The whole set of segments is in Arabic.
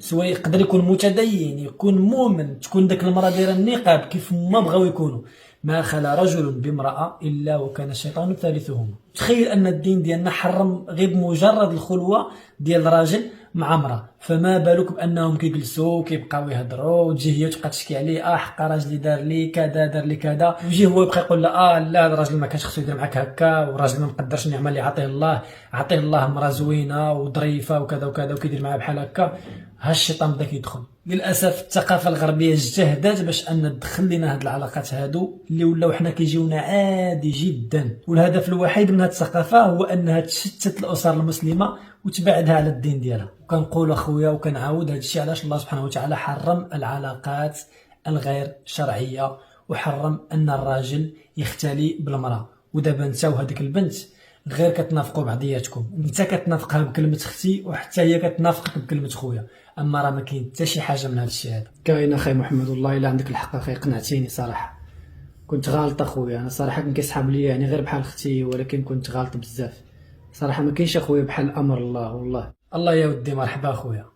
سواء يقدر يكون متدين، يكون مؤمن، تكون داك المرأة دايره النقاب كيف ما بغاو يكونوا. ما خلا رجل بامرأة إلا وكان الشيطان ثالثهما. تخيل أن الدين ديالنا حرم غير بمجرد الخلوة ديال الراجل مع امرأة، فما بالك بأنهم كيجلسوا كيبقاو يهضروا وتجي هي تبقى تشكي عليه حق راجلي دار لي كذا دار لي كذا، ويجي هو يبقى يقول لا لا الراجل ما كانش خصو يدير معاك هكا، والراجل ما مقدرش النعمة اللي عطيه الله مرأة زوينة وظريفة وكذا وكذا وكيدير معاها بحال هكا. ها الشيطان بدا كيدخل. للاسف الثقافه الغربيه اجتهدت باش ان تدخل لنا هاد العلاقات هادو اللي ولاو حنا كيجيونا عادي جدا، والهدف الوحيد من هاد الثقافه هو انها تشتت الاسر المسلمه وتبعدها على الدين ديالها. وكنقول اخويا وكنعاود هاد الشيء علاش الله سبحانه وتعالى حرم العلاقات الغير شرعيه، وحرم ان الراجل يختلي بالمراه. ودابا انت وهذيك البنت غير كتنافقوا بعضياتكم، انت كتنافقها بكلمه اختي وحتى هي كتنافقك بكلمه خويا، اما راه ما كاين حتى شي حاجه من هذا الشيء هذا. كاين اخي محمد، والله الا عندك الحق اخي، قنعتيني صراحه. كنت غالط اخويا، انا صراحه كان كيسحب ليا يعني غير بحال اختي، ولكن كنت غالط بزاف صراحه. ما كاينش اخويا بحال امر الله. والله الله يا ودي مرحبا اخويا.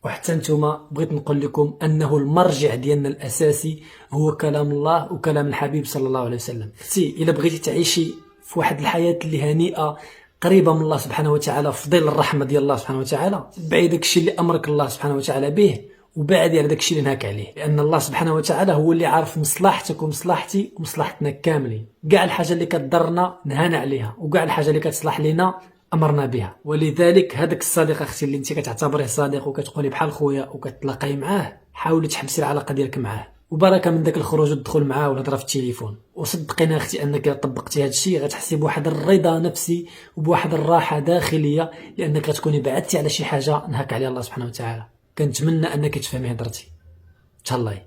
وحتى نتوما بغيت نقول لكم انه المرجع ديالنا الاساسي هو كلام الله وكلام الحبيب صلى الله عليه وسلم. اختي الا بغيتي تعيشي في واحد الحياه اللي هنيئه قريبه من الله سبحانه وتعالى في ظل الرحمه ديال الله سبحانه وتعالى، تبعي داكشي اللي امرك الله سبحانه وتعالى به، وبعدي على داكشي اللي نهاك عليه، لان الله سبحانه وتعالى هو اللي عارف مصلحتك ومصلحتي ومصلحتنا كاملين. كاع الحاجه اللي كتضرنا نهانا عليها، وكاع الحاجه اللي كتصلح لينا امرنا بها. ولذلك هذاك الصديق اختي اللي انت كتعتبريه صديق وكتقولي بحال خويا وكتلاقاي معاه، حاولي تحبسي العلاقه ديالك معاه، وبركه من داك الخروج والدخول معاه والهضره في التليفون. وصدقيني اختي انك طبقتي هذا الشيء غتحسي بواحد الرضا نفسي وبواحد الراحه داخليه، لانك غتكوني بعدتي على شي حاجه نهاك عليها الله سبحانه وتعالى. كنتمنى انك تفهمي هضرتي. تهلاي.